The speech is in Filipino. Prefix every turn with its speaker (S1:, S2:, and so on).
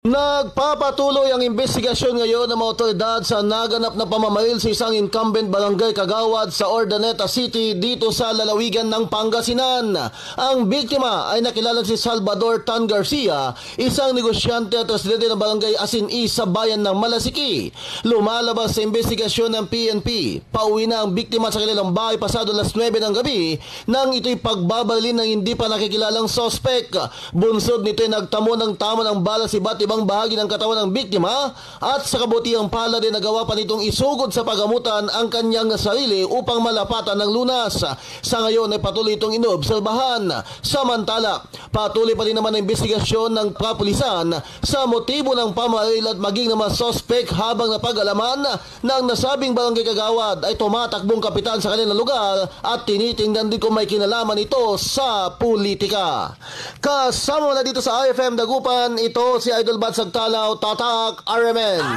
S1: Nagpapatuloy ang investigasyon ngayon ng mga otoridad sa naganap na pamamail sa isang incumbent barangay kagawad sa Urdaneta City dito sa lalawigan ng Pangasinan. Ang biktima ay nakilala si Salvador Tan Garcia, isang negosyante at residente ng barangay Asin-I sa bayan ng Malasiki. Lumalabas sa investigasyon ng PNP, pauwi na ang biktima sa kanilang bahay pasado alas 9 ng gabi nang ito'y pagbabalin ng hindi pa nakikilalang sospek. Bunsod nito'y nagtamo ng tama ng bala sa iba't ibang bahagi ng katawan ng biktima at sa kabutihang palad ay nagawa pa nitong isugod sa pagamutan ang kanyang sarili upang malapatan ng lunas. Sa ngayon ay patuloy itong inoobserbahan. Samantala, patuloy pa rin naman ang investigasyon ng kapulisan sa motibo ng pamamaril at maging ng mga sospek habang napag-alaman ng nasabing barangay kagawad ay tumatakbong kapitan sa kanilang lugar at tinitingnan din kung may kinalaman ito sa politika. Kasama na dito sa IFM Dagupan, ito si Idol Badsag Talaw, Tatak RMN.